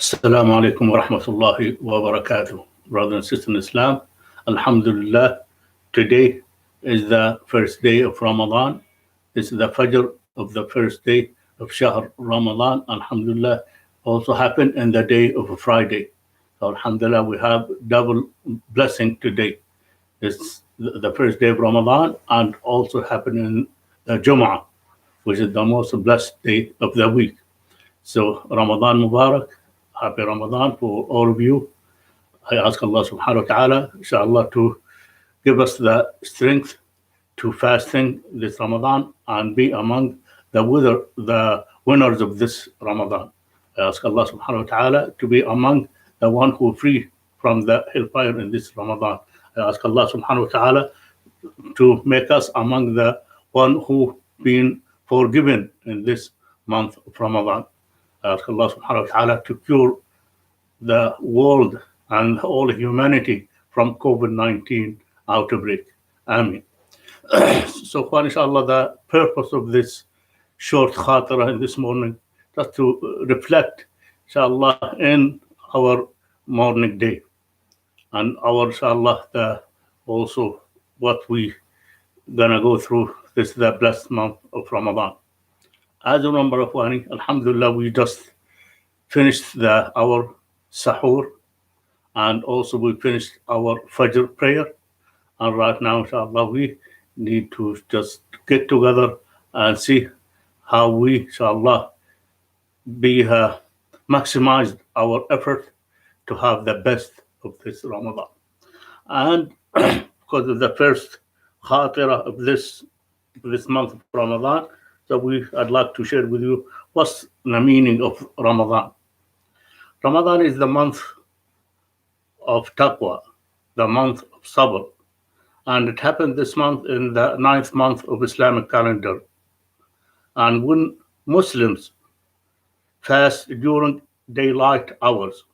Assalamu alaikum wa rahmatullahi wa barakatuh. Brothers and sisters in Islam, Alhamdulillah, today is the first day of Ramadan. This is the Fajr of the first day of Shahr Ramadan. Alhamdulillah, also happened in the day of a Friday. So Alhamdulillah, we have double blessing today. It's the first day of Ramadan and also happened in the Jum'ah, which is the most blessed day of the week. So Ramadan Mubarak. Happy Ramadan for all of you. I ask Allah subhanahu wa ta'ala, inshallah, to give us the strength to fasting this Ramadan and be among the winners of this Ramadan. I ask Allah subhanahu wa ta'ala to be among the one who free from the hellfire in this Ramadan. I ask Allah subhanahu wa ta'ala to make us among the one who been forgiven in this month of Ramadan. I ask Allah subhanahu wa ta'ala to cure the world and all humanity from COVID-19 outbreak. Ameen. So far, inshallah, the purpose of this short khatira in this morning just to reflect, inshallah, in our morning day and our, inshallah, also what we gonna go through this the blessed month of Ramadan. As you remember, Alhamdulillah, we just finished our sahur, and also we finished our Fajr prayer. And right now, inshallah, we need to just get together and see how we, inshallah, maximize our effort to have the best of this Ramadan. And because of the first khatira of this month of Ramadan, so I'd like to share with you what's the meaning of Ramadan. Ramadan is the month of taqwa, the month of sabr, and it happened this month in the 9th month of Islamic calendar. And when Muslims fast during daylight hours,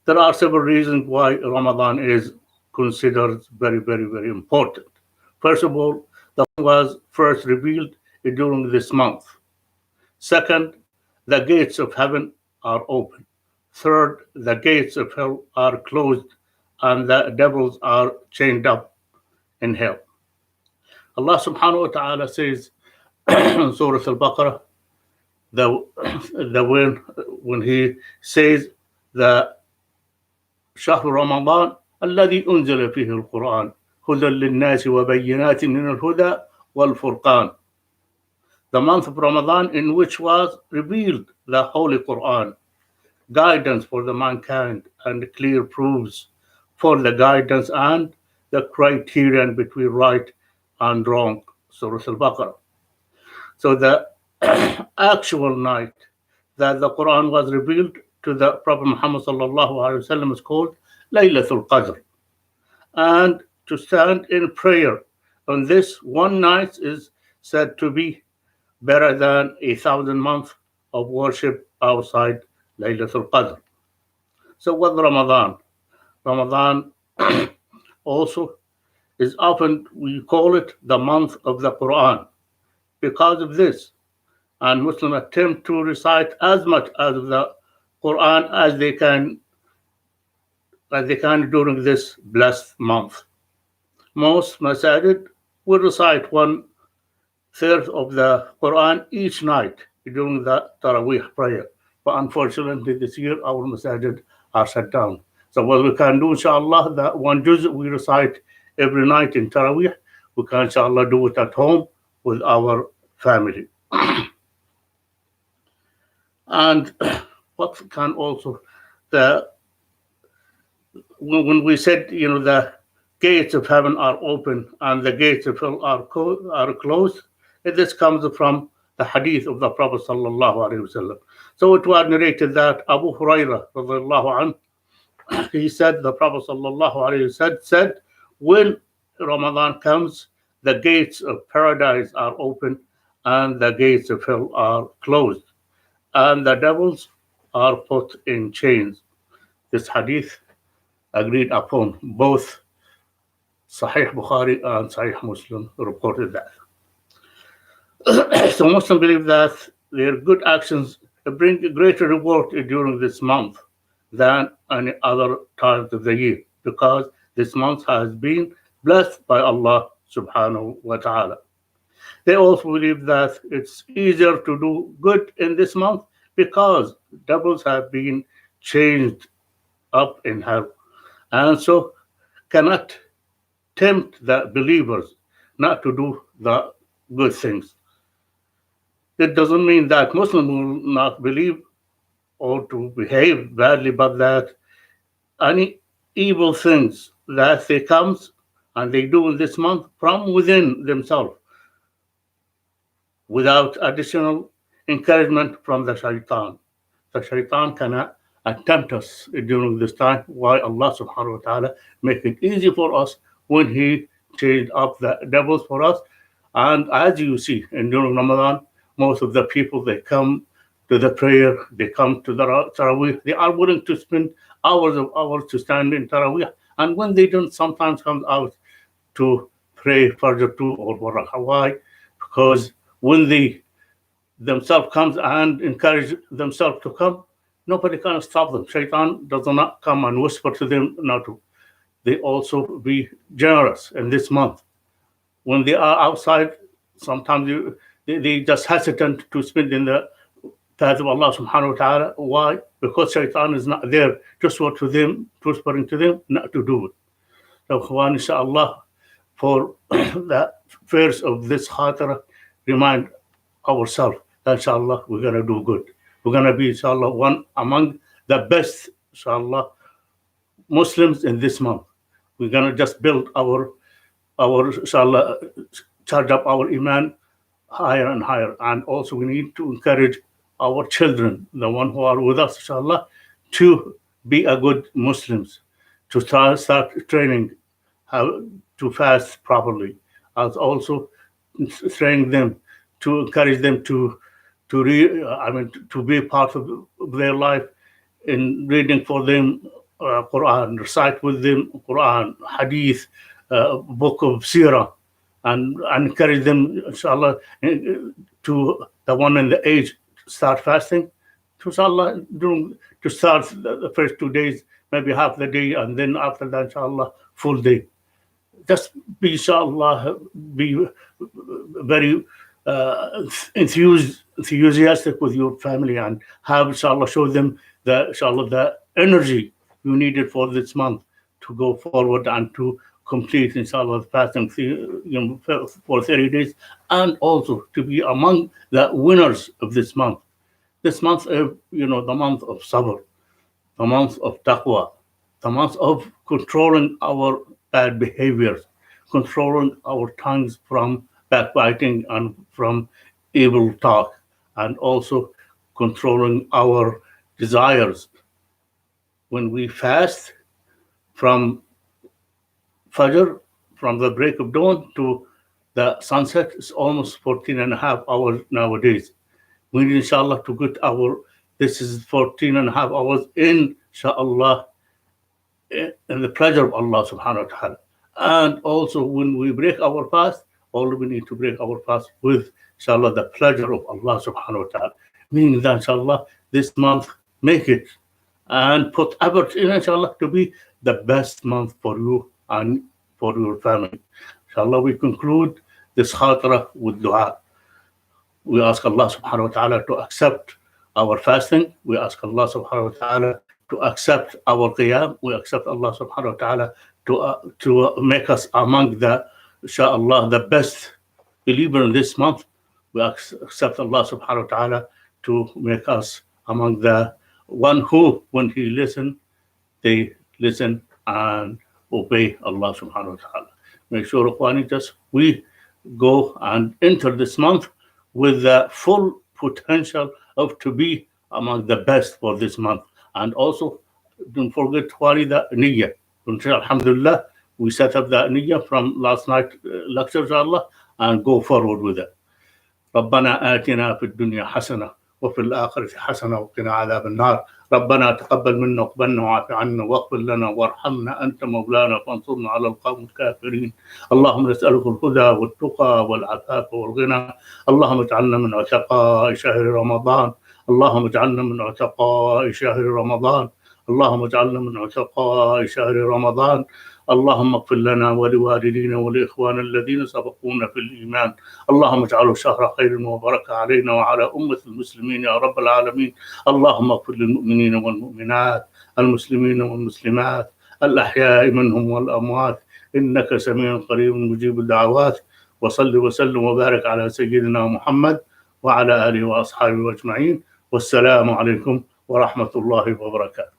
there are several reasons why Ramadan is considered very, very, very important. First of all, the Quran was first revealed during this month. Second, the gates of heaven are open. Third, the gates of hell are closed and the devils are chained up in hell. Allah subhanahu wa ta'ala says in Surah Al-Baqarah, when he says the شهر رمضان الذي أنزل فيه القرآن هدى للناس وبينات من الهدى والفرقان. The month of Ramadan in which was revealed the Holy Qur'an, guidance for the mankind and clear proofs for the guidance and the criterion between right and wrong. Surah Al-Baqarah. So the actual night that the Quran was revealed to the Prophet Muhammad sallallahu alaihi wasallam is called Laylatul Qadr. And to stand in prayer on this one night is said to be better than 1,000 months of worship outside Laylatul Qadr. So what Ramadan? Ramadan also is often, we call it the month of the Quran because of this. And Muslims attempt to recite as much as the Quran as they can during this blessed month. Most masajid will recite 1/3 of the Quran each night during the Taraweeh prayer. But unfortunately, this year our masajid are shut down. So what we can do, inshallah, that one juz we recite every night in Taraweeh, we can, inshallah, do it at home with our family. And what can also, when we said, the gates of heaven are open and the gates of hell are closed, this comes from the hadith of the Prophet sallallahu alaihi wasallam. So it was narrated that Abu Hurairah radiallahu anhu, he said, the Prophet sallallahu alaihi wasallam said, when Ramadan comes, the gates of paradise are open and the gates of hell are closed, and the devils are put in chains. This hadith agreed upon. Both Sahih Bukhari and Sahih Muslim reported that. So Muslims believe that their good actions bring a greater reward during this month than any other times of the year, because this month has been blessed by Allah subhanahu wa ta'ala. They also believe that it's easier to do good in this month because devils have been changed up in hell, and so cannot tempt the believers not to do the good things. It doesn't mean that Muslims will not believe or to behave badly, but that any evil things that they comes and they do in this month from within themselves without additional encouragement from the shaitan. The shaitan cannot tempt us during this time. Why Allah subhanahu wa ta'ala make it easy for us when He changed up the devils for us. And as you see, in during Ramadan, most of the people, they come to the prayer, they come to the Taraweeh, they are willing to spend hours of hours to stand in Taraweeh. And when they don't sometimes come out to pray Fajr 2 or Barakah, why? Because when they themselves comes and encourage themselves to come, nobody can stop them. Shaitan does not come and whisper to them not to. They also be generous in this month. When they are outside, sometimes they just hesitant to spend in the path of Allah subhanahu wa ta'ala. Why? Because Shaitan is not there just what to them, whispering to them not to do it. So, inshallah, for the first of this khatara, remind ourselves that inshallah we're going to do good. We're going to be inshallah one among the best inshallah Muslims in this month. We're going to just build our inshallah, charge up our iman higher and higher. And also we need to encourage our children, the one who are with us inshallah, to be a good Muslims, to start training how to fast properly, as also training them, to encourage them to be part of their life in reading for them Quran, recite with them Quran, Hadith, book of Sirah, and encourage them, inshallah, to the one in the age start fasting. To inshallah, to start the first 2 days, maybe half the day, and then after that, inshallah, full day. Just be, inshallah, be very enthusiastic with your family, and have, inshallah, show them the energy you needed for this month to go forward and to complete, inshallah, fasting for 30 days, and also to be among the winners of this month. This month, the month of sabr, the month of taqwa, the month of controlling our bad behaviors, controlling our tongues from backbiting and from evil talk, and also controlling our desires. When we fast from Fajr, from the break of dawn to the sunset, is almost 14 and a half hours nowadays. We need, inshallah, to get this is 14 and a half hours, inshallah, in the pleasure of Allah subhanahu wa ta'ala. And also when we break our fast, all we need to break our fast with, inshallah, the pleasure of Allah subhanahu wa ta'ala. Meaning that, inshallah, this month, make it and put effort in, inshallah, to be the best month for you and for your family. Inshallah, we conclude this khatara with dua. We ask Allah subhanahu wa ta'ala to accept our fasting. We ask Allah subhanahu wa ta'ala to accept our qiyam. We accept Allah subhanahu wa ta'ala to make us among the, inshallah, the best believer in this month. We accept Allah subhanahu wa ta'ala to make us among the one who, when he listen, they listen and obey Allah subhanahu wa ta'ala. Make sure, Ikhwani, just we go and enter this month with the full potential of to be among the best for this month. And also, don't forget the niyyah. Alhamdulillah, we set up the niyyah from last night lecture, inshallah, and go forward with it. ربنا آتنا في الدنيا حسنة وفي الآخرة حسنة وقنا عذاب النار. ربنا تقبل منا وقبلنا وعاف عنا واغفر لنا وارحمنا أنت مولانا فانصرنا على القوم الكافرين. اللهم نسألك الهدى والتقى والعفاف والغنى. اللهم اجعلنا من عتقاء شهر رمضان. اللهم اجعلنا من عتقاء شهر رمضان. اللهم اجعلنا من عتقاء شهر رمضان. اللهم اغفر لنا ولوالدينا ولإخواننا الذين سبقونا في الإيمان. اللهم اجعله شهر خير وبركة علينا وعلى أمة المسلمين يا رب العالمين. اللهم اغفر للمؤمنين والمؤمنات، المسلمين والمسلمات، الأحياء منهم والأموات، إنك سميع قريب مجيب الدعوات. وصل وسلم وبارك على سيدنا محمد وعلى آله وأصحابه أجمعين. والسلام عليكم ورحمة الله وبركاته.